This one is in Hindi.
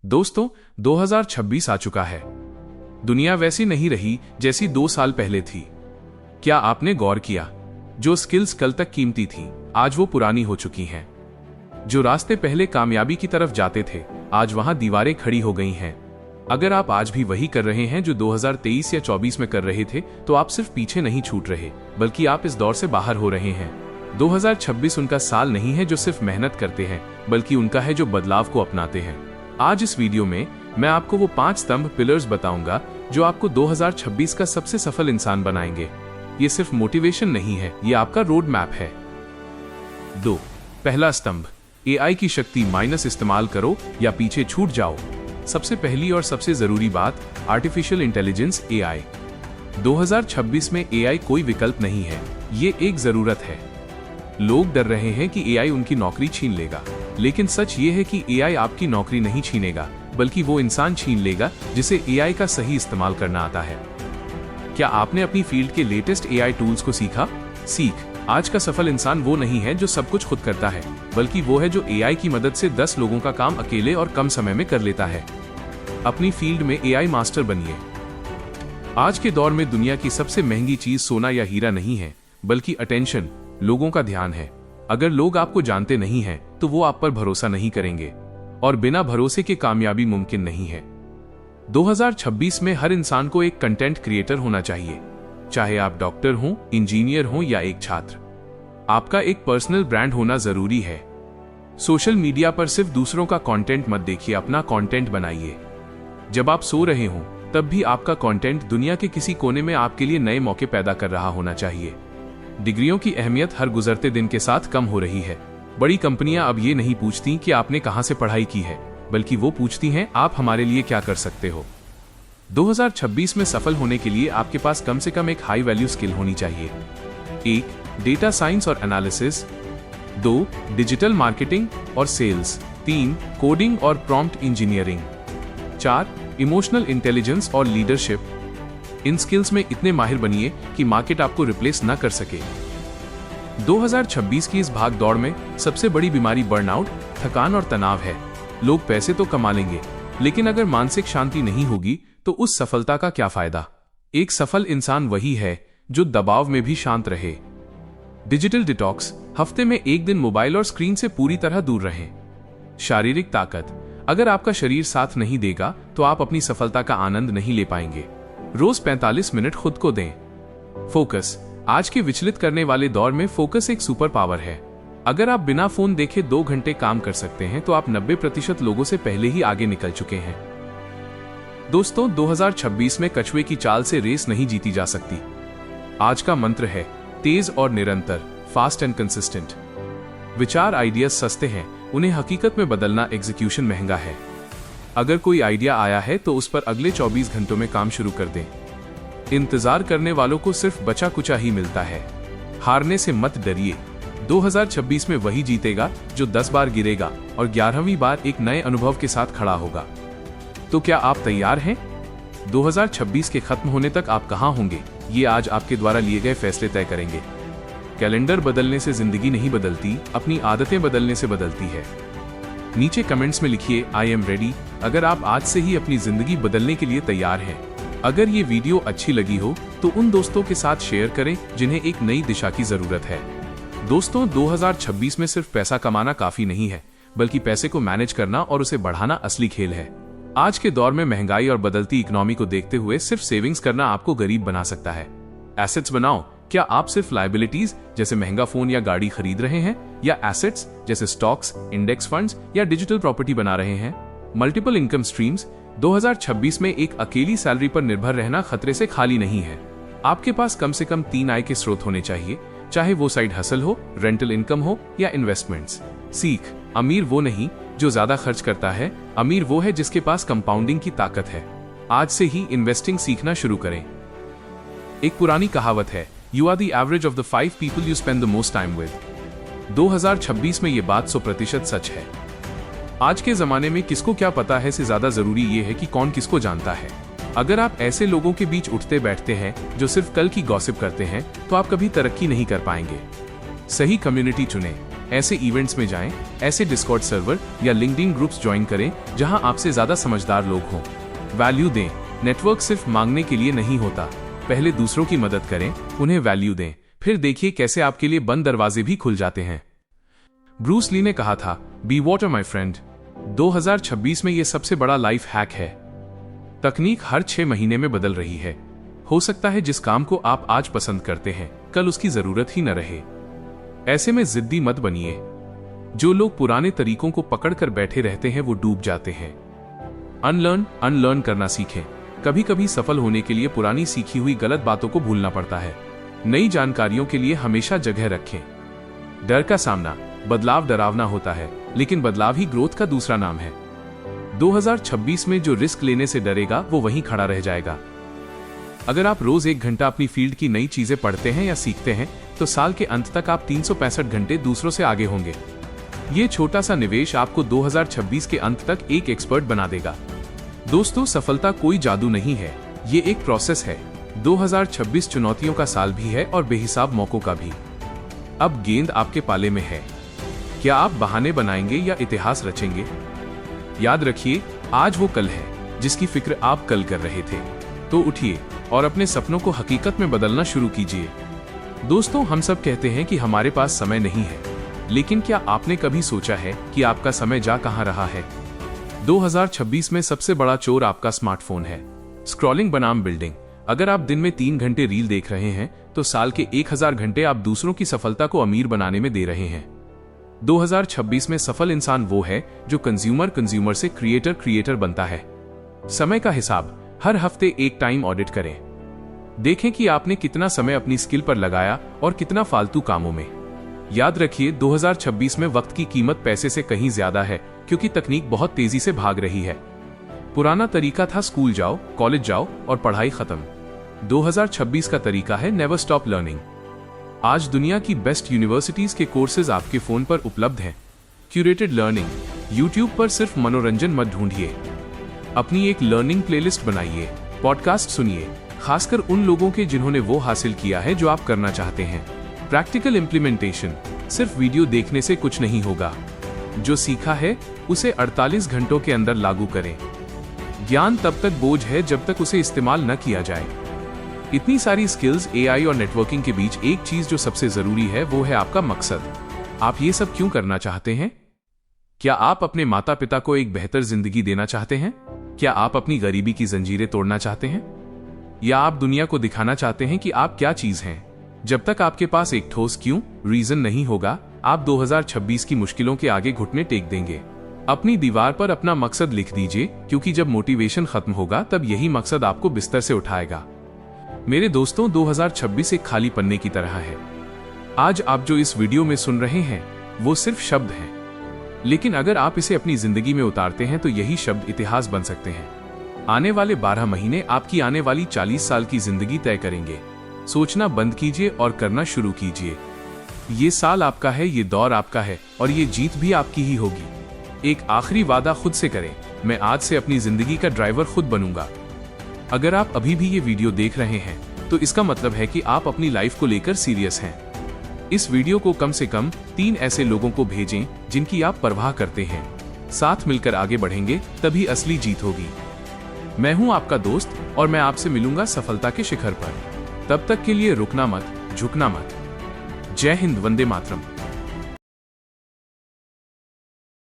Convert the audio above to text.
दोस्तों, 2026 आ चुका है। दुनिया वैसी नहीं रही जैसी 2 साल पहले थी। क्या आपने गौर किया, जो स्किल्स कल तक कीमती थी, आज वो पुरानी हो चुकी हैं। जो रास्ते पहले कामयाबी की तरफ जाते थे, आज वहां दीवारें खड़ी हो गई हैं। अगर आप आज भी वही कर रहे हैं जो 2023 या 24 में कर रहे थे, तो आप सिर्फ पीछे नहीं छूट रहे, बल्कि आप इस दौर से बाहर हो रहे हैं। 2026 उनका साल नहीं है जो सिर्फ मेहनत करते हैं, बल्कि उनका है जो बदलाव को अपनाते हैं। आज इस वीडियो में मैं आपको वो 5 स्तंभ पिलर्स बताऊंगा जो आपको 2026 का सबसे सफल इंसान बनाएंगे। ये सिर्फ मोटिवेशन नहीं है, ये आपका रोड मैप है। 2. पहला स्तंभ, एआई की शक्ति माइनस इस्तेमाल करो या पीछे छूट जाओ। सबसे पहली और सबसे जरूरी बात, आर्टिफिशियल इंटेलिजेंस एआई। 2026 में एआई कोई विकल्प नहीं है, ये एक जरूरत है। लोग डर रहे हैं कि एआई उनकी नौकरी छीन लेगा, लेकिन सच ये है कि एआई आपकी नौकरी नहीं छीनेगा, बल्कि वो इंसान छीन लेगा जिसे एआई का सही इस्तेमाल करना आता है। क्या आपने अपनी फील्ड के लेटेस्ट एआई टूल्स को सीखा? आज का सफल इंसान वो नहीं है जो सब कुछ खुद करता है, बल्कि वो है जो एआई की मदद से 10 लोगों का काम अकेले और कम समय में कर लेता है। अपनी फील्ड में एआई मास्टर बनिए। आज के दौर में दुनिया की सबसे महंगी चीज सोना या हीरा नहीं है, बल्कि अटेंशन, लोगों का ध्यान है। अगर लोग आपको जानते नहीं हैं, तो वो आप पर भरोसा नहीं करेंगे, और बिना भरोसे के कामयाबी मुमकिन नहीं है। 2026 में हर इंसान को एक कंटेंट क्रिएटर होना चाहिए, चाहे आप डॉक्टर हों, इंजीनियर हों या एक छात्र। आपका एक पर्सनल ब्रांड होना जरूरी है। सोशल मीडिया पर सिर्फ दूसरों का कंटेंट मत देखिए, अपना कंटेंट बनाइए। जब आप सो रहे हों, तब भी आपका कंटेंट दुनिया के किसी कोने में आपके लिए नए मौके पैदा कर रहा होना चाहिए। डिग्रियों की अहमियत हर गुजरते दिन के साथ कम हो रही है। बड़ी कंपनियां अब ये नहीं पूछती कि आपने कहां से पढ़ाई की है, बल्कि वो पूछती हैं आप हमारे लिए क्या कर सकते हो। 2026 में सफल होने के लिए आपके पास कम से कम एक हाई वैल्यू स्किल होनी चाहिए। 1. डेटा साइंस और एनालिसिस। 2. डिजिटल मार्केटिंग और सेल्स। 3. कोडिंग और प्रॉम्प्ट इंजीनियरिंग। 4. इमोशनल इंटेलिजेंस और लीडरशिप। इन स्किल्स में इतने माहिर बनिए कि मार्केट आपको रिप्लेस न कर सके। 2026 की इस भाग दौड़ में सबसे बड़ी बीमारी बर्नआउट, थकान और तनाव है। लोग पैसे तो कमा लेंगे, लेकिन अगर मानसिक शांति नहीं होगी तो उस सफलता का क्या फायदा। एक सफल इंसान वही है जो दबाव में भी शांत रहे। डिजिटल डिटॉक्स, हफ्ते में 1 दिन मोबाइल और स्क्रीन से पूरी तरह दूर रहें। शारीरिक ताकत, अगर आपका शरीर साथ नहीं देगा तो आप अपनी सफलता का आनंद नहीं ले पाएंगे। रोज 45 मिनट खुद को दें। फोकस, आज के विचलित करने वाले दौर में फोकस एक सुपर पावर है। अगर आप बिना फोन देखे 2 घंटे काम कर सकते हैं, तो आप 90% लोगों से पहले ही आगे निकल चुके हैं। दोस्तों, 2026 में कछुए की चाल से रेस नहीं जीती जा सकती। आज का मंत्र है तेज और निरंतर, फास्ट एंड कंसिस्टेंट। विचार, आइडियाज सस्ते हैं, उन्हें हकीकत में बदलना एग्जीक्यूशन महंगा है। अगर कोई आइडिया आया है तो उस पर अगले 24 घंटों में काम शुरू कर दें। इंतजार करने वालों को सिर्फ बचा कुचा ही मिलता है। हारने से मत डरिए। 2026 में वही जीतेगा जो 10 बार गिरेगा और 11वीं बार एक नए अनुभव के साथ खड़ा होगा। तो क्या आप तैयार हैं? 2026 के खत्म होने तक आप कहां होंगे, ये आज आपके द्वारा लिए गए फैसले तय करेंगे। कैलेंडर बदलने से जिंदगी नहीं बदलती, अपनी आदतें बदलने से बदलती है। नीचे कमेंट्स में लिखिए आई एम रेडी, अगर आप आज से ही अपनी जिंदगी बदलने के लिए तैयार हैं। अगर ये वीडियो अच्छी लगी हो तो उन दोस्तों के साथ शेयर करें जिन्हें एक नई दिशा की जरूरत है। दोस्तों, 2026 में सिर्फ पैसा कमाना काफी नहीं है, बल्कि पैसे को मैनेज करना और उसे बढ़ाना असली खेल है। आज के दौर में महंगाई और बदलती इकोनॉमी को देखते हुए सिर्फ सेविंग्स करना आपको गरीब बना सकता है। एसेट्स बनाओ। क्या आप सिर्फ लायबिलिटीज जैसे महंगा फोन या गाड़ी खरीद रहे हैं, या एसेट्स जैसे स्टॉक्स, इंडेक्स फंड्स या डिजिटल प्रॉपर्टी बना रहे हैं? Multiple income streams. 2026 में एक अकेली सैलरी पर निर्भर रहना खतरे से खाली नहीं है। आपके पास कम से कम 3 आय के स्रोत होने चाहिए, चाहे वो साइड हसल हो, रेंटल इनकम हो या इन्वेस्टमेंट्स। अमीर वो नहीं जो ज्यादा खर्च करता है, अमीर वो है जिसके पास कंपाउंडिंग की ताकत है। आज से ही इन्वेस्टिंग सीखना शुरू करें। एक पुरानी कहावत है, you are the average of the 5 people you spend the most time with. 2026 में ये बात 100% सच है। आज के जमाने में किसको क्या पता है से ज्यादा जरूरी ये है कि कौन किसको जानता है। अगर आप ऐसे लोगों के बीच उठते बैठते हैं जो सिर्फ कल की गॉसिप करते हैं, तो आप कभी तरक्की नहीं कर पाएंगे। सही कम्युनिटी चुनें। ऐसे इवेंट्स में जाएं, ऐसे डिस्कॉर्ड सर्वर या लिंक्डइन ग्रुप्स ज्वाइन करें जहां आपसे ज्यादा समझदार लोग हों। वैल्यू दें। नेटवर्क सिर्फ मांगने के लिए नहीं होता। पहले दूसरों की मदद करें, उन्हें वैल्यू दें, फिर देखिए कैसे आपके लिए बंद दरवाजे भी खुल जाते हैं। ब्रूस ली ने कहा था, बी वाटर माई फ्रेंड। 2026 में यह सबसे बड़ा लाइफ हैक है। तकनीक हर 6 महीने में बदल रही है। हो सकता है जिस काम को आप आज पसंद करते हैं कल उसकी जरूरत ही न रहे। ऐसे में जिद्दी मत बनिए। जो लोग पुराने तरीकों को पकड़कर बैठे रहते हैं वो डूब जाते हैं। अनलर्न करना सीखें। कभी कभी सफल होने के लिए पुरानी सीखी हुई गलत बातों को भूलना पड़ता है। नई जानकारियों के लिए हमेशा जगह रखें। डर का सामना। बदलाव डरावना होता है, लेकिन बदलाव ही ग्रोथ का दूसरा नाम है। 2026 में जो रिस्क लेने से डरेगा वो वहीं खड़ा रह जाएगा। अगर आप रोज 1 घंटा अपनी फील्ड की नई चीजें पढ़ते हैं या सीखते हैं तो साल के अंत तक आप 365 घंटे दूसरों से आगे होंगे। ये छोटा सा निवेश आपको 2026 के अंत तक एक एक्सपर्ट बना देगा। दोस्तों, सफलता कोई जादू नहीं है, ये एक प्रोसेस है। 2026 चुनौतियों का साल भी है और बेहिसाब मौकों का भी। अब गेंद आपके पाले में है। क्या आप बहाने बनाएंगे या इतिहास रचेंगे? याद रखिए, आज वो कल है जिसकी फिक्र आप कल कर रहे थे। तो उठिए और अपने सपनों को हकीकत में बदलना शुरू कीजिए। दोस्तों, हम सब कहते हैं कि हमारे पास समय नहीं है, लेकिन क्या आपने कभी सोचा है कि आपका समय जा कहां रहा है? 2026 में सबसे बड़ा चोर आपका स्मार्टफोन है। स्क्रॉलिंग बनाम बिल्डिंग। अगर आप दिन में 3 घंटे रील देख रहे हैं तो साल के 1000 घंटे आप दूसरों की सफलता को अमीर बनाने में दे रहे हैं। 2026 में सफल इंसान वो है जो कंज्यूमर से क्रिएटर बनता है। समय का हिसाब। हर हफ्ते एक टाइम ऑडिट करें। देखें कि आपने कितना समय अपनी स्किल पर लगाया और कितना फालतू कामों में। याद रखिए, 2026 में वक्त की कीमत पैसे से कहीं ज्यादा है, क्योंकि तकनीक बहुत तेजी से भाग रही है। पुराना तरीका था स्कूल जाओ, कॉलेज जाओ और पढ़ाई खत्म। 2026 का तरीका है नेवर स्टॉप लर्निंग। आज दुनिया की बेस्ट यूनिवर्सिटीज के कोर्सेज आपके फोन पर उपलब्ध हैं। Curated learning. यूट्यूब पर सिर्फ मनोरंजन मत ढूंढिए, अपनी एक लर्निंग प्लेलिस्ट बनाइए। पॉडकास्ट सुनिए, खासकर उन लोगों के जिन्होंने वो हासिल किया है जो आप करना चाहते हैं। Practical implementation. सिर्फ वीडियो देखने से कुछ नहीं होगा। जो सीखा है उसे 48 घंटों के अंदर लागू करें। ज्ञान तब तक बोझ है जब तक उसे इस्तेमाल न किया जाए। इतनी सारी स्किल्स, एआई और नेटवर्किंग के बीच एक चीज जो सबसे जरूरी है वो है आपका मकसद। आप ये सब क्यों करना चाहते हैं? क्या आप अपने माता पिता को एक बेहतर जिंदगी देना चाहते हैं? क्या आप अपनी गरीबी की जंजीरें तोड़ना चाहते हैं? या आप दुनिया को दिखाना चाहते हैं कि आप क्या चीज हैं? जब तक आपके पास एक ठोस क्यों रीजन नहीं होगा, आप 2026 की मुश्किलों के आगे घुटने टेक देंगे। अपनी दीवार पर अपना मकसद लिख दीजिए, क्योंकि जब मोटिवेशन खत्म होगा तब यही मकसद आपको बिस्तर से उठाएगा। मेरे दोस्तों, 2026 एक खाली पन्ने की तरह है। आज आप जो इस वीडियो में सुन रहे हैं वो सिर्फ शब्द हैं, लेकिन अगर आप इसे अपनी जिंदगी में उतारते हैं तो यही शब्द इतिहास बन सकते हैं। आने वाले 12 महीने आपकी आने वाली 40 साल की जिंदगी तय करेंगे। सोचना बंद कीजिए और करना शुरू कीजिए। ये साल आपका है, ये दौर आपका है और ये जीत भी आपकी ही होगी। एक आखिरी वादा खुद से करें, मैं आज से अपनी जिंदगी का ड्राइवर खुद बनूंगा। अगर आप अभी भी ये वीडियो देख रहे हैं तो इसका मतलब है कि आप अपनी लाइफ को लेकर सीरियस हैं। इस वीडियो को कम से कम 3 ऐसे लोगों को भेजें जिनकी आप परवाह करते हैं। साथ मिलकर आगे बढ़ेंगे तभी असली जीत होगी। मैं हूं आपका दोस्त और मैं आपसे मिलूंगा सफलता के शिखर पर। तब तक के लिए रुकना मत, झुकना मत। जय हिंद, वंदे मातरम।